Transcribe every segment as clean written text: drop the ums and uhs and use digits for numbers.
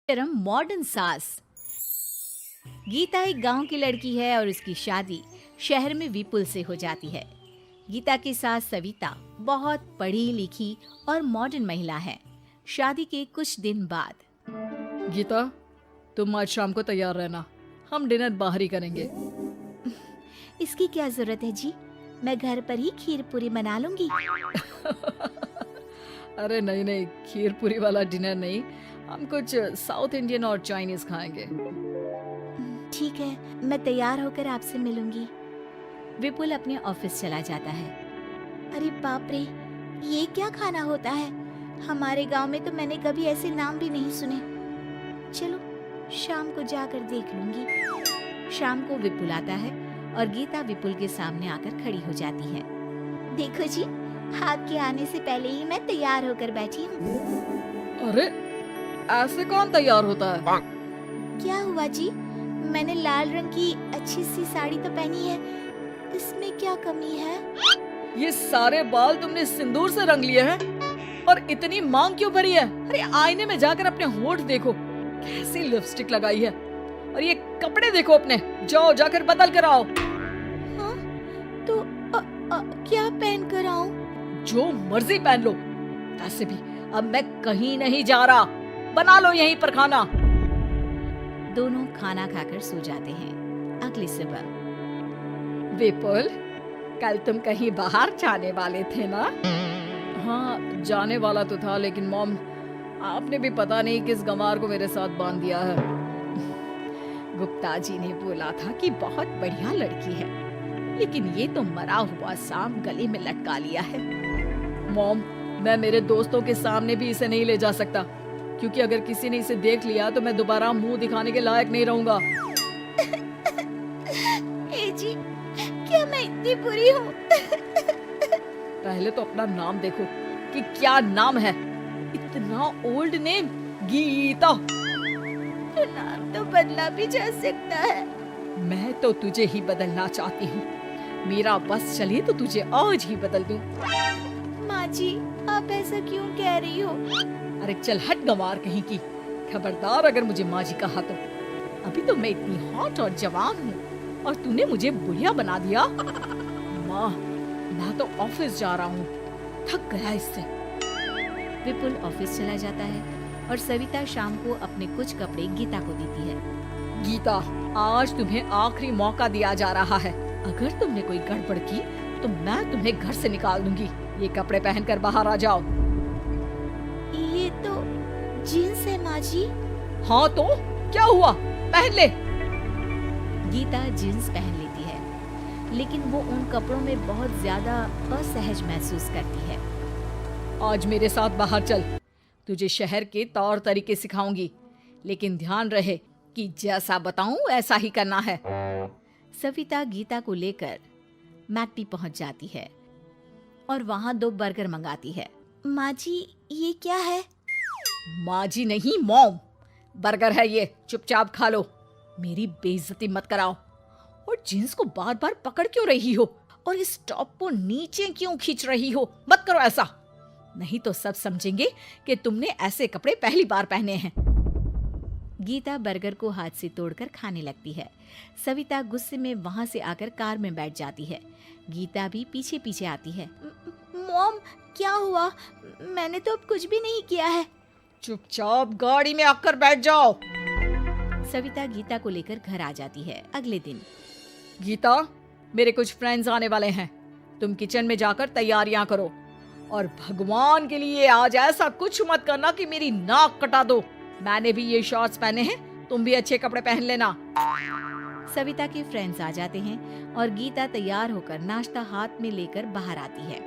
तरह मॉडर्न सास। गीता एक गांव की लड़की है और उसकी शादी शहर में विपुल से हो जाती है। गीता की सास सविता बहुत पढ़ी लिखी और मॉडर्न महिला है। शादी के कुछ दिन बाद गीता, तुम आज शाम को तैयार रहना, हम डिनर बाहर ही करेंगे। इसकी क्या जरूरत है जी, मैं घर पर ही खीर पूरी बना लूंगी। अरे नहीं नहीं, खीर पूरी वाला डिनर नहीं, हम कुछ साउथ इंडियन और चाइनीज खाएंगे। ठीक है, मैं तैयार होकर आपसे मिलूंगी। विपुल अपने ऑफिस चला जाता है। अरे बाप रे, ये क्या खाना होता है? हमारे गांव में तो मैंने कभी ऐसे नाम भी नहीं सुने। चलो शाम को जाकर देख लूंगी। शाम को विपुल आता है और गीता विपुल के सामने आकर खड़ी हो जाती है। देखो जी, आपके आने से पहले ही मैं तैयार होकर बैठी हूँ। अरे ऐसे कौन तैयार होता है? क्या हुआ जी? मैंने लाल रंग की अच्छी सी साड़ी तो पहनी है, इसमें क्या कमी है? ये सारे बाल तुमने सिंदूर से रंग लिए हैं और इतनी मांग क्यों भरी है? अरे आईने में जाकर अपने होंठ देखो, कैसी लिपस्टिक लगाई है। और ये कपड़े देखो अपने, जाओ जाकर बदल कर आओ। हाँ, तो क्या पहन कर आऊं? जो मर्जी पहन लो। वैसे भी अब मैं कहीं नहीं जा रहा, बना लो यहीं पर खाना। दोनों खाना खाकर सो जाते हैं। अगली सुबह विपुल, कल तुम कहीं बाहर जाने वाले थे ना? हाँ, जाने वाला तो था, लेकिन मॉम आपने भी पता नहीं किस गंवार को मेरे साथ बांध दिया है। गुप्ता जी ने बोला था कि बहुत बढ़िया लड़की है, लेकिन ये तो मरा हुआ सांप गले में लटका लिया है। मॉम, मैं मेरे दोस्तों के सामने भी इसे नहीं ले जा सकता, क्योंकि अगर किसी ने इसे देख लिया तो मैं दोबारा मुंह दिखाने के लायक नहीं रहूंगा। ए जी, क्या मैं इतनी बुरी हूँ? पहले तो अपना नाम देखो कि क्या नाम है। इतना ओल्ड नेम, गीता। तो नाम तो बदला भी जा सकता है। मैं तो तुझे ही बदलना चाहती हूँ। मेरा बस चले तो तुझे आज ही बदल दूं। माँ जी, आप ऐसा क्यों कह रही हो? अरे चल हट गंवार कहीं की। खबरदार अगर मुझे माँ जी कहा तो। अभी तो मैं इतनी हॉट और जवान हूँ और तूने मुझे बुढ़िया बना दिया। माँ, मैं तो ऑफिस जा रहा हूँ, थक गया इससे। विपुल ऑफिस चला जाता है और सविता शाम को अपने कुछ कपड़े गीता को देती है। गीता, आज तुम्हें आखिरी मौका दिया जा रहा है। अगर तुमने कोई गड़बड़ की तो मैं तुम्हें घर से निकाल दूंगी। ये कपड़े पहनकर बाहर आ जाओ। ये तो जीन्स है माँ जी। हाँ तो क्या हुआ, पहन ले। गीता जीन्स पहन लेती है, लेकिन वो उन कपड़ों में बहुत ज्यादा असहज महसूस करती है। आज मेरे साथ बाहर चल, तुझे शहर के तौर तरीके सिखाऊंगी, लेकिन ध्यान रहे कि जैसा बताऊं ऐसा ही करना है। सविता गीता को लेकर मैकडी पहुंच जाती है और वहां 2 बर्गर मंगाती है। माँ जी, ये क्या है? माँ जी नहीं मॉम, बर्गर है ये, चुपचाप खा लो। मेरी बेइज्जती मत कराओ। और जींस को बार बार पकड़ क्यों रही हो और इस टॉप को नीचे क्यों खींच रही हो? मत करो ऐसा, नहीं तो सब समझेंगे कि तुमने ऐसे कपड़े पहली बार पहने हैं। गीता बर्गर को हाथ से तोड़कर खाने लगती है। सविता गुस्से में वहां से आकर कार में बैठ जाती है। गीता भी पीछे पीछे आती है। मॉम, क्या हुआ? मैंने तो अब कुछ भी नहीं किया है। चुपचाप गाड़ी में आकर बैठ जाओ। सविता गीता को लेकर घर आ जाती है। अगले दिन गीता, मेरे कुछ फ्रेंड्स आने वाले हैं, तुम किचन में जाकर तैयारियां करो। और भगवान के लिए आज ऐसा कुछ मत करना कि मेरी नाक कटा दो। मैंने भी ये शॉर्ट्स पहने हैं, तुम भी अच्छे कपड़े पहन लेना। सविता के फ्रेंड्स आ जाते हैं और गीता तैयार होकर नाश्ता हाथ में लेकर बाहर आती है।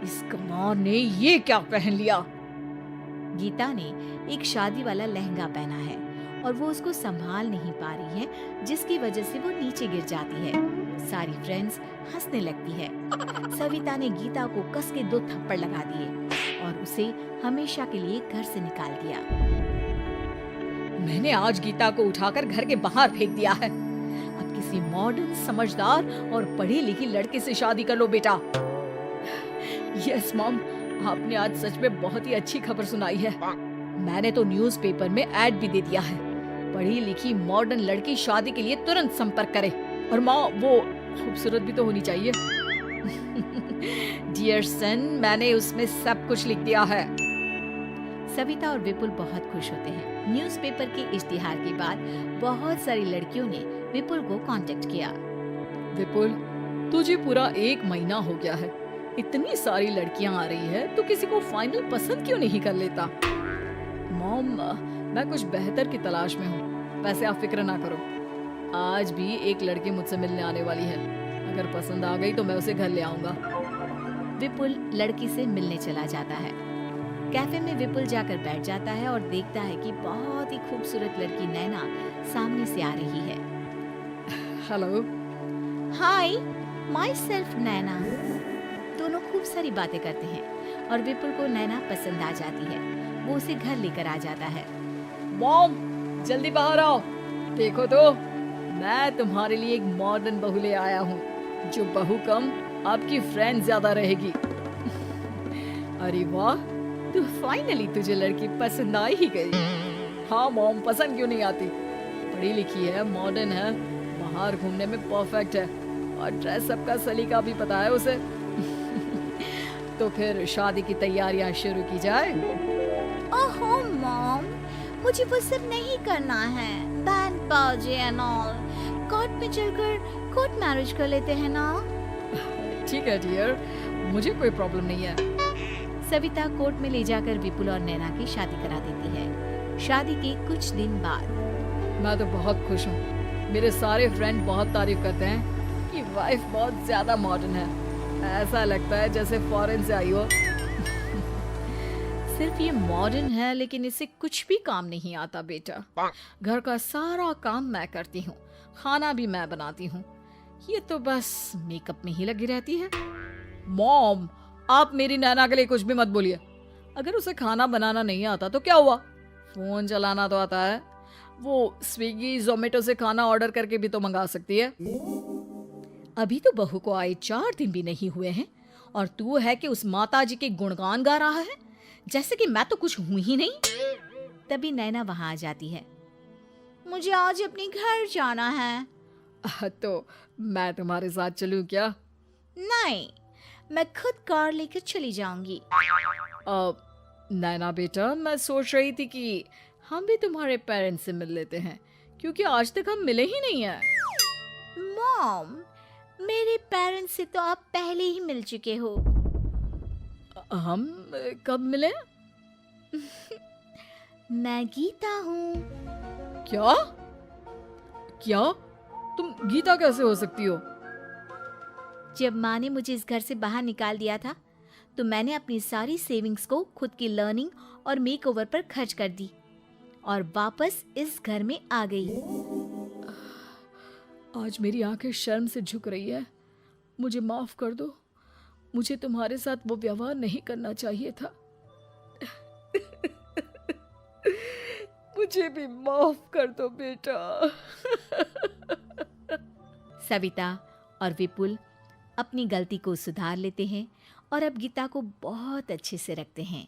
इस कमार ने ये क्या पहन लिया? गीता ने एक शादी वाला लहंगा पहना है और वो उसको संभाल नहीं पा रही है, जिसकी वजह से वो नीचे गिर जाती है। सारी फ्रेंड्स हंसने लगती है। सविता ने गीता को कस के 2 थप्पड़ लगा दिए और उसे हमेशा के लिए घर से निकाल दिया। मैंने आज गीता को उठाकर घर के बाहर फेंक दिया है। अब किसी मॉडर्न, समझदार और पढ़ी लिखी लड़के से शादी कर लो बेटा। यस मॉम, आपने आज सच में बहुत ही अच्छी खबर सुनाई है। मैंने तो न्यूज़पेपर में ऐड भी दे दिया है, पढ़ी लिखी मॉडर्न लड़की शादी के लिए तुरंत संपर्क करे। और माँ, वो खूबसूरत भी तो होनी चाहिए। डियर सन, मैंने उसमें सब कुछ लिख दिया है। सविता और विपुल बहुत खुश होते हैं। न्यूज़पेपर के इश्तिहार के बाद बहुत सारी लड़कियों ने विपुल को कांटेक्ट किया। विपुल, तुझे पूरा 1 महीना हो गया है, इतनी सारी लड़कियां आ रही है, तो किसी को फाइनल पसंद क्यों नहीं कर लेता? मॉम, मैं कुछ बेहतर की तलाश में हूँ। वैसे आप फिक्र ना करो, आज भी एक लड़की मुझसे मिलने आने वाली है। अगर पसंद आ गई तो मैं उसे घर ले आऊंगा। विपुल लड़की से मिलने चला जाता है। कैफे में विपुल जाकर बैठ जाता है और देखता है कि बहुत ही खूबसूरत लड़की नैना सामने से आ रही है। हेलो। हाय, माई सेल्फ नैना। दोनों खूब सारी बातें करते हैं और विपुल को नैना पसंद आ जाती है। वो उसे घर लेकर आ जाता है। मॉम, जल्दी बाहर आओ। देखो तो, मैं तुम्हारे लिए एक मॉडर्न बहू ले आया हूँ, जो बहू कम आपकी फ्रेंड ज्यादा रहेगी। अरे वाह, तो फाइनली तुझे लड़की पसंद आ ही गई। हाँ मॉम, पसंद क्यों नहीं आती? पढ़ी लिखी है, मॉडर्न है, बाहर घूमने में परफेक्ट है, और ड्रेस अप का सलीका भी पता है उसे। तो फिर शादी की तैयारियां शुरू की जाए। ओहो मॉम, मुझे वो सब नहीं करना है। बैंड बाजे एंड ऑल, कोर्ट में चलकर कोर्ट मैरिज कर लेते हैं ना। ठीक है डियर, मुझे कोई प्रॉब्लम नहीं है। सविता कोर्ट में ले जाकर विपुल और नैना की शादी करा देती है। शादी के कुछ दिन बाद मैं तो बहुत खुश हूँ। मेरे सारे फ्रेंड बहुत तारीफ करते हैं कि वाइफ बहुत ज्यादा मॉडर्न है। ऐसा लगता है जैसे फॉरेन से आई हो। सिर्फ ये मॉडर्न है, लेकिन इससे कुछ भी काम नहीं आता बेटा। घर का सारा काम मैं करती हूँ, खाना भी मैं बनाती हूँ। ये तो बस मेकअप में ही लगी रहती है। मॉम, आप मेरी नैना के लिए कुछ भी मत बोलिए। अगर उसे खाना बनाना नहीं आता तो क्या हुआ, फोन चलाना तो आता है। वो स्विगी जोमेटो से खाना ऑर्डर करके भी तो मंगा सकती है। अभी तो बहू को आए 4 दिन भी नहीं हुए हैं, और तू है कि उस माता जी के गुणगान गा रहा है, जैसे कि मैं तो कुछ हूं ही नहीं। तभी नैना वहां आ जाती है। मुझे आज अपने घर जाना है। तो मैं तुम्हारे साथ चलूं क्या? नहीं, मैं खुद कार लेकर चली जाऊंगी। नैना बेटा, मैं सोच रही थी कि हम भी तुम्हारे पेरेंट्स से मिल लेते हैं, क्योंकि आज तक हम मिले ही नहीं हैं। मॉम, मेरे पेरेंट्स से तो आप पहले ही मिल चुके हो। हम कब मिले? मैं गीता हूँ। क्या? क्या? तुम गीता कैसे हो सकती हो? जब माँ ने मुझे इस घर से बाहर निकाल दिया था, तो मैंने अपनी सारी सेविंग्स को खुद की लर्निंग और मेकओवर पर खर्च कर दी और वापस इस घर में आ गई। आज मेरी आंखें शर्म से झुक रही है। मुझे माफ कर दो। मुझे तुम्हारे साथ वो व्यवहार नहीं करना चाहिए था। मुझे भी माफ कर दो बेटा। सविता और विपुल अपनी गलती को सुधार लेते हैं और अब गीता को बहुत अच्छे से रखते हैं।